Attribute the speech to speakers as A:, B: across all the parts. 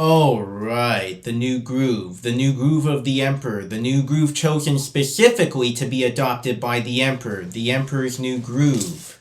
A: Oh, right, the new groove. The new groove of the Emperor. The new groove chosen specifically to be adopted by the Emperor. The Emperor's new groove.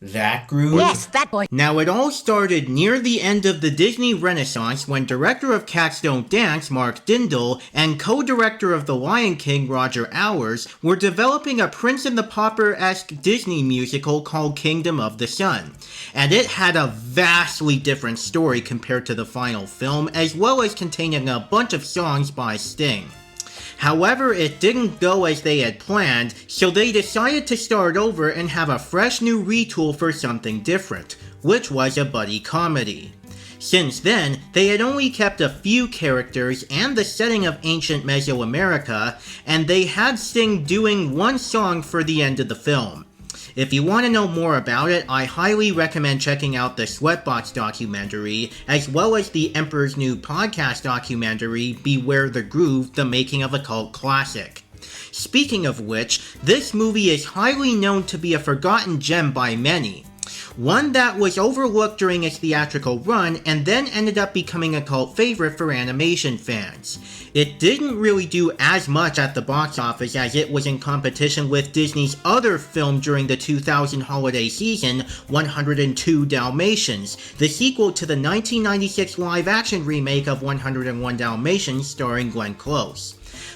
A: That groove?
B: Yes, that boy.
A: Now, it all started near the end of the Disney Renaissance when director of Cats Don't Dance, Mark Dindal, and co-director of The Lion King, Roger Allers, were developing a Prince and the Pauper-esque Disney musical called Kingdom of the Sun. And it had a vastly different story compared to the final film, as well as containing a bunch of songs by Sting. However, it didn't go as they had planned, so they decided to start over and have a fresh new retool for something different, which was a buddy comedy. Since then, they had only kept a few characters and the setting of ancient Mesoamerica, and they had Sting doing one song for the end of the film. If you want to know more about it, I highly recommend checking out the Sweatbox documentary, as well as the Emperor's New podcast documentary, Beware the Groove, The Making of a Cult Classic. Speaking of which, this movie is highly known to be a forgotten gem by many. One that was overlooked during its theatrical run and then ended up becoming a cult favorite for animation fans. It didn't really do as much at the box office as it was in competition with Disney's other film during the 2000 holiday season, 102 Dalmatians, the sequel to the 1996 live-action remake of 101 Dalmatians starring Glenn Close.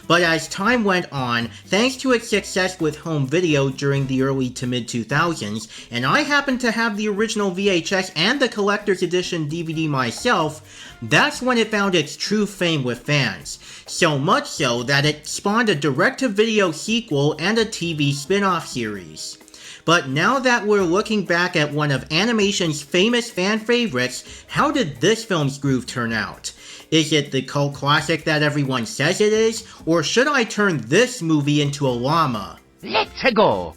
A: But as time went on, thanks to its success with home video during the early to mid-2000s, and I happened to have the original VHS and the collector's edition DVD myself, that's when it found its true fame with fans. So much so that it spawned a direct-to-video sequel and a TV spin-off series. But now that we're looking back at one of animation's famous fan favorites, how did this film's groove turn out? Is it the cult classic that everyone says it is, or should I turn this movie into a llama?
B: Let's go.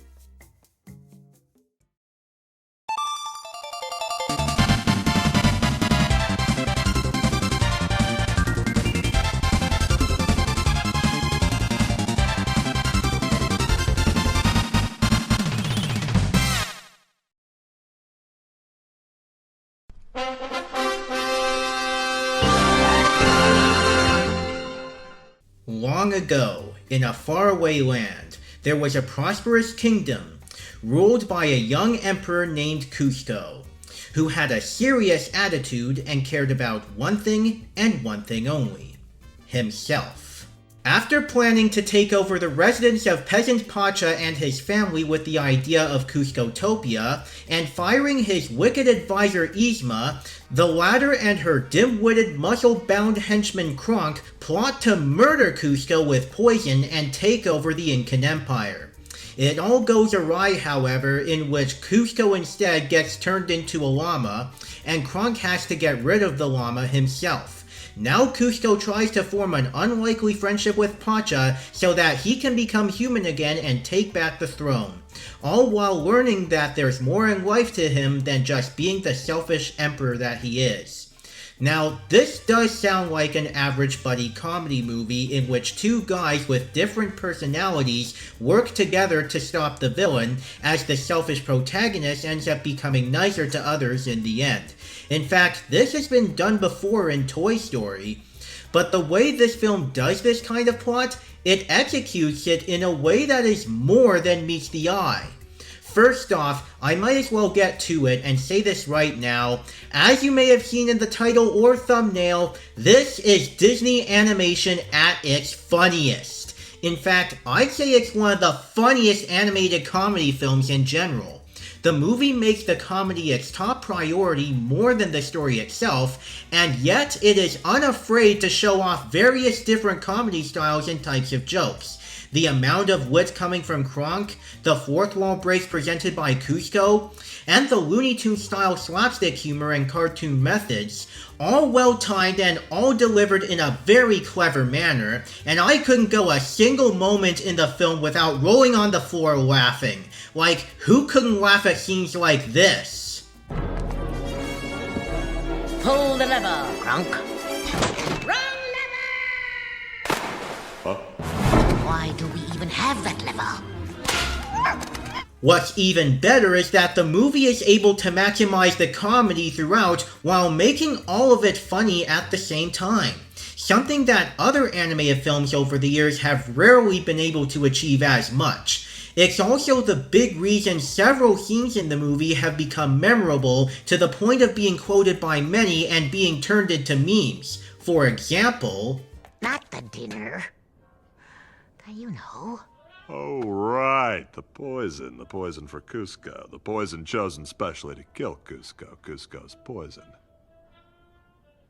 A: Long ago, in a faraway land, there was a prosperous kingdom, ruled by a young emperor named Kuzco, who had a serious attitude and cared about one thing and one thing only: himself. After planning to take over the residence of peasant Pacha and his family with the idea of Cuscotopia, and firing his wicked advisor Yzma, the latter and her dim-witted, muscle-bound henchman Kronk plot to murder Kuzco with poison and take over the Incan Empire. It all goes awry, however, in which Kuzco instead gets turned into a llama, and Kronk has to get rid of the llama himself. Now Kuzco tries to form an unlikely friendship with Pacha so that he can become human again and take back the throne, all while learning that there's more in life to him than just being the selfish emperor that he is. Now, this does sound like an average buddy comedy movie in which two guys with different personalities work together to stop the villain, as the selfish protagonist ends up becoming nicer to others in the end. In fact, this has been done before in Toy Story, but the way this film does this kind of plot, it executes it in a way that is more than meets the eye. First off, I might as well get to it and say this right now. As you may have seen in the title or thumbnail, this is Disney animation at its funniest. In fact, I'd say it's one of the funniest animated comedy films in general. The movie makes the comedy its top priority more than the story itself, and yet it is unafraid to show off various different comedy styles and types of jokes. The amount of wit coming from Kronk, the fourth wall breaks presented by Kuzco, and the Looney Tunes style slapstick humor and cartoon methods, all well timed and all delivered in a very clever manner, and I couldn't go a single moment in the film without rolling on the floor laughing. Like, who couldn't laugh at scenes like this?
B: Pull the lever, Kronk. Wrong lever!
C: Huh?
B: Why do we even have that lever?
A: What's even better is that the movie is able to maximize the comedy throughout while making all of it funny at the same time. Something that other animated films over the years have rarely been able to achieve as much. It's also the big reason several scenes in the movie have become memorable to the point of being quoted by many and being turned into memes. For example,
B: Not the dinner. You know.
C: Oh, right. The poison for Kuzco. The poison chosen specially to kill Kuzco. Kuzco's poison.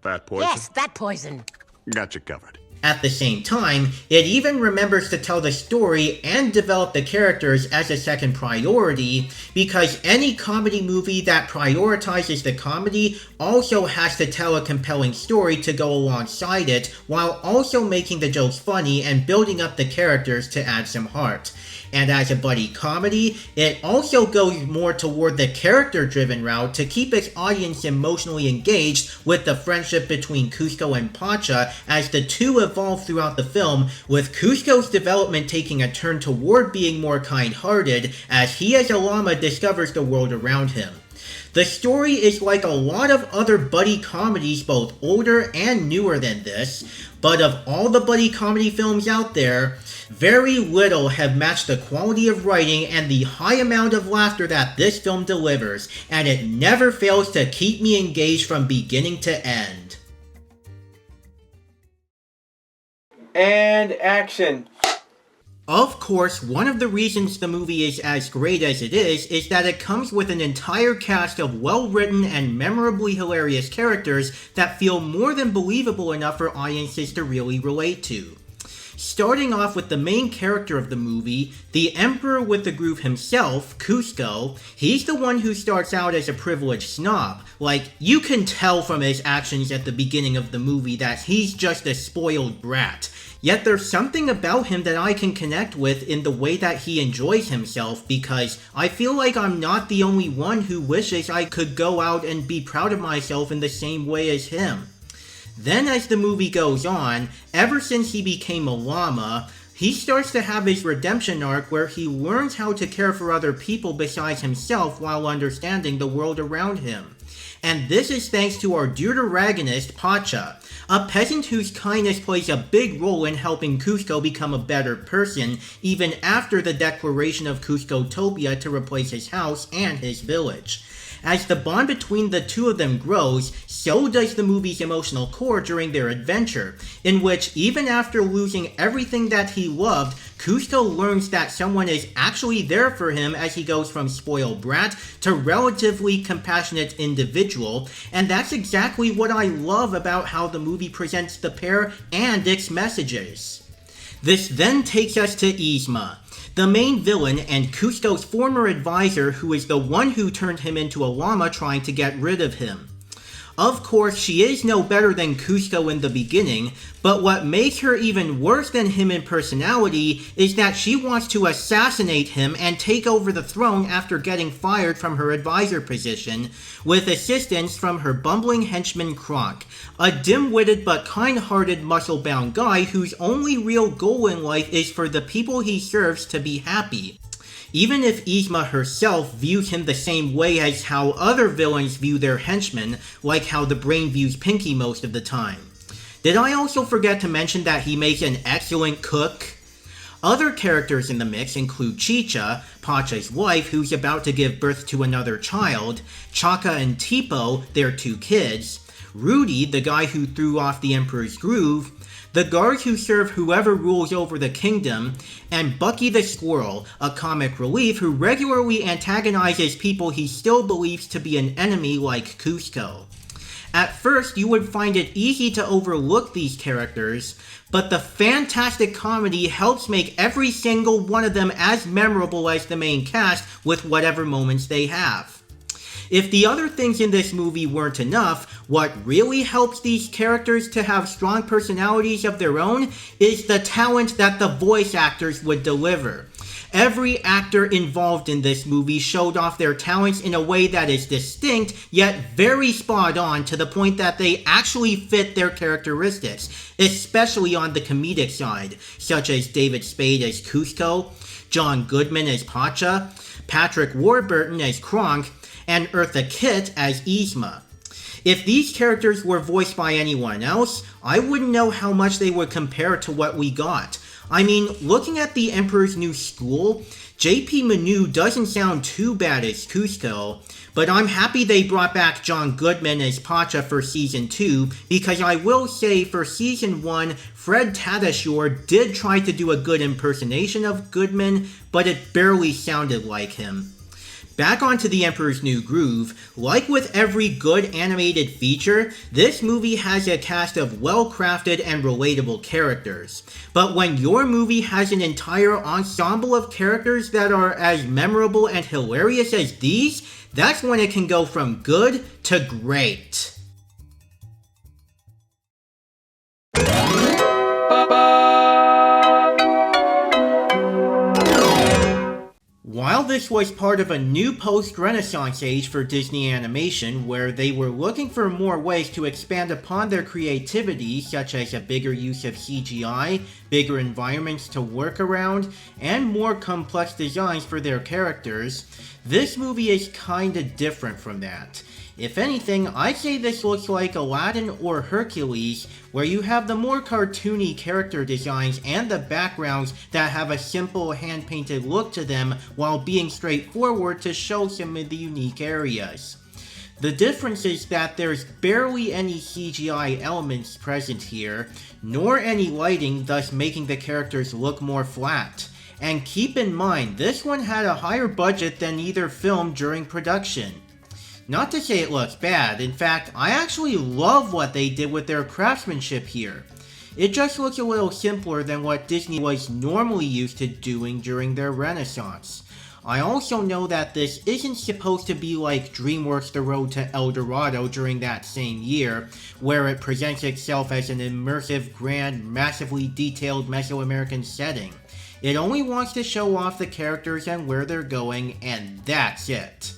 C: That poison?
B: Yes, that poison.
C: Got you covered.
A: At the same time, it even remembers to tell the story and develop the characters as a second priority, because any comedy movie that prioritizes the comedy also has to tell a compelling story to go alongside it, while also making the jokes funny and building up the characters to add some heart. And as a buddy comedy, it also goes more toward the character-driven route to keep its audience emotionally engaged with the friendship between Kuzco and Pacha as the two evolve throughout the film, with Kuzco's development taking a turn toward being more kind-hearted as he as a llama discovers the world around him. The story is like a lot of other buddy comedies, both older and newer than this, but of all the buddy comedy films out there, very little have matched the quality of writing and the high amount of laughter that this film delivers, and it never fails to keep me engaged from beginning to end.
D: And action.
A: Of course, one of the reasons the movie is as great as it is that it comes with an entire cast of well-written and memorably hilarious characters that feel more than believable enough for audiences to really relate to. Starting off with the main character of the movie, the Emperor with the Groove himself, Kuzco, he's the one who starts out as a privileged snob. Like, you can tell from his actions at the beginning of the movie that he's just a spoiled brat. Yet there's something about him that I can connect with in the way that he enjoys himself, because I feel like I'm not the only one who wishes I could go out and be proud of myself in the same way as him. Then as the movie goes on, ever since he became a llama, he starts to have his redemption arc where he learns how to care for other people besides himself while understanding the world around him. And this is thanks to our deuteragonist, Pacha, a peasant whose kindness plays a big role in helping Kuzco become a better person, even after the declaration of Kuzcotopia to replace his house and his village. As the bond between the two of them grows, so does the movie's emotional core during their adventure, in which even after losing everything that he loved, Kuzco learns that someone is actually there for him as he goes from spoiled brat to relatively compassionate individual, and that's exactly what I love about how the movie presents the pair and its messages. This then takes us to Yzma, the main villain and Kuzco's former advisor, who is the one who turned him into a llama trying to get rid of him. Of course, she is no better than Kuzco in the beginning, but what makes her even worse than him in personality is that she wants to assassinate him and take over the throne after getting fired from her advisor position, with assistance from her bumbling henchman Kronk, a dim-witted but kind-hearted muscle-bound guy whose only real goal in life is for the people he serves to be happy. Even if Yzma herself views him the same way as how other villains view their henchmen, like how the Brain views Pinky most of the time. Did I also forget to mention that he makes an excellent cook? Other characters in the mix include Chicha, Pacha's wife who's about to give birth to another child, Chaka and Tipo, their two kids, Rudy, the guy who threw off the Emperor's Groove, the guards who serve whoever rules over the kingdom, and Bucky the Squirrel, a comic relief who regularly antagonizes people he still believes to be an enemy like Kuzco. At first, you would find it easy to overlook these characters, but the fantastic comedy helps make every single one of them as memorable as the main cast with whatever moments they have. If the other things in this movie weren't enough, what really helps these characters to have strong personalities of their own is the talent that the voice actors would deliver. Every actor involved in this movie showed off their talents in a way that is distinct, yet very spot on to the point that they actually fit their characteristics, especially on the comedic side, such as David Spade as Kuzco, John Goodman as Pacha, Patrick Warburton as Kronk, and Eartha Kitt as Yzma. If these characters were voiced by anyone else, I wouldn't know how much they would compare to what we got. I mean, looking at The Emperor's New School, JP Manu doesn't sound too bad as Kuzco, but I'm happy they brought back John Goodman as Pacha for Season 2, because I will say for Season 1, Fred Tatasciore did try to do a good impersonation of Goodman, but it barely sounded like him. Back onto The Emperor's New Groove, like with every good animated feature, this movie has a cast of well-crafted and relatable characters. But when your movie has an entire ensemble of characters that are as memorable and hilarious as these, that's when it can go from good to great. While this was part of a new post-Renaissance age for Disney animation, where they were looking for more ways to expand upon their creativity, such as a bigger use of CGI, bigger environments to work around, and more complex designs for their characters, this movie is kinda different from that. If anything, I'd say this looks like Aladdin or Hercules, where you have the more cartoony character designs and the backgrounds that have a simple hand-painted look to them while being straightforward to show some of the unique areas. The difference is that there's barely any CGI elements present here, nor any lighting, thus making the characters look more flat. And keep in mind, this one had a higher budget than either film during production. Not to say it looks bad, in fact, I actually love what they did with their craftsmanship here. It just looks a little simpler than what Disney was normally used to doing during their Renaissance. I also know that this isn't supposed to be like DreamWorks' The Road to El Dorado during that same year, where it presents itself as an immersive, grand, massively detailed Mesoamerican setting. It only wants to show off the characters and where they're going, and that's it.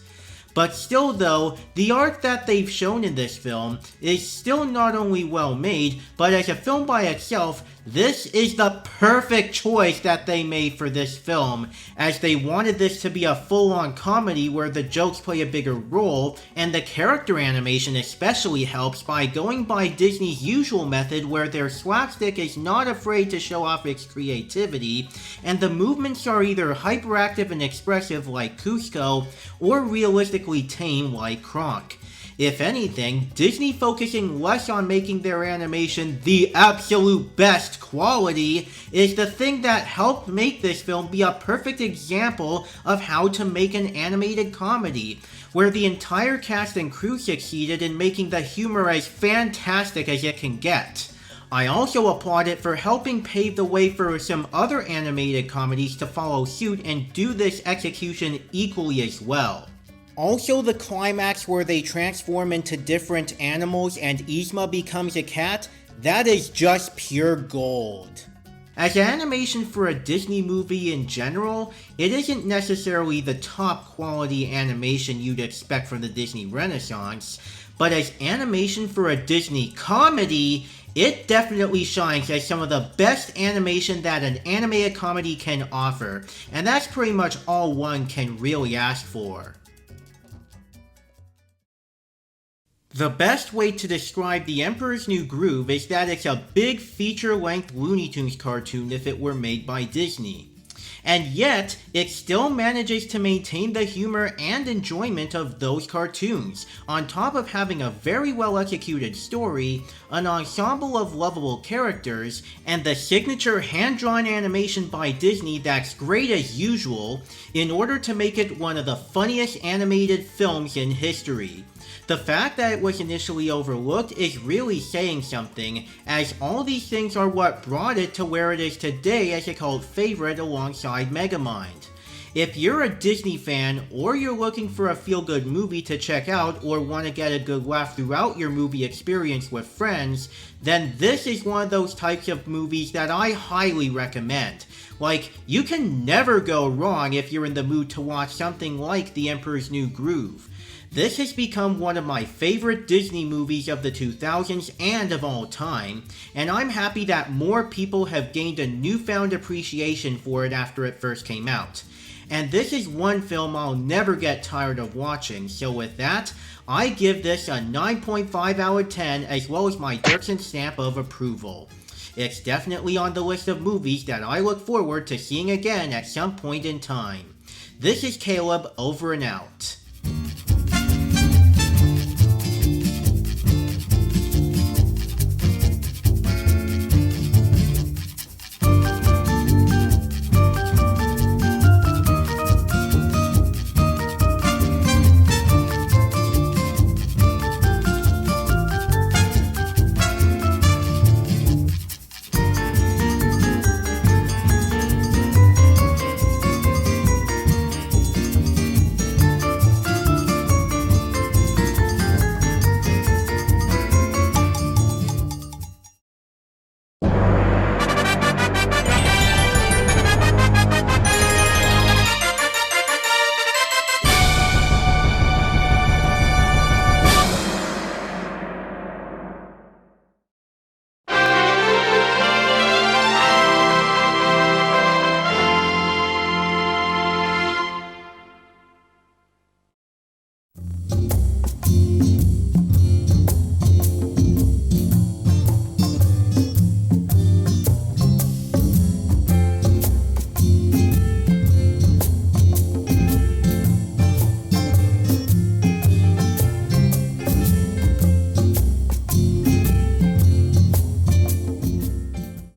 A: But still though, the art that they've shown in this film is still not only well made, but as a film by itself, this is the perfect choice that they made for this film, as they wanted this to be a full-on comedy where the jokes play a bigger role, and the character animation especially helps by going by Disney's usual method where their slapstick is not afraid to show off its creativity, and the movements are either hyperactive and expressive like Kuzco, or realistically tame like Kronk. If anything, Disney focusing less on making their animation the absolute best quality is the thing that helped make this film be a perfect example of how to make an animated comedy, where the entire cast and crew succeeded in making the humor as fantastic as it can get. I also applaud it for helping pave the way for some other animated comedies to follow suit and do this execution equally as well. Also, the climax where they transform into different animals and Yzma becomes a cat, that is just pure gold. As animation for a Disney movie in general, it isn't necessarily the top quality animation you'd expect from the Disney Renaissance, but as animation for a Disney comedy, it definitely shines as some of the best animation that an animated comedy can offer, and that's pretty much all one can really ask for. The best way to describe The Emperor's New Groove is that it's a big feature-length Looney Tunes cartoon if it were made by Disney. And yet, it still manages to maintain the humor and enjoyment of those cartoons, on top of having a very well executed story, an ensemble of lovable characters, and the signature hand-drawn animation by Disney that's great as usual, in order to make it one of the funniest animated films in history. The fact that it was initially overlooked is really saying something, as all these things are what brought it to where it is today as a cult favorite alongside Megamind. If you're a Disney fan, or you're looking for a feel-good movie to check out or want to get a good laugh throughout your movie experience with friends, then this is one of those types of movies that I highly recommend. Like, you can never go wrong if you're in the mood to watch something like The Emperor's New Groove. This has become one of my favorite Disney movies of the 2000s and of all time, and I'm happy that more people have gained a newfound appreciation for it after it first came out. And this is one film I'll never get tired of watching, so with that, I give this a 9.5 out of 10 as well as my Dirksen stamp of approval. It's definitely on the list of movies that I look forward to seeing again at some point in time. This is Caleb, over and out.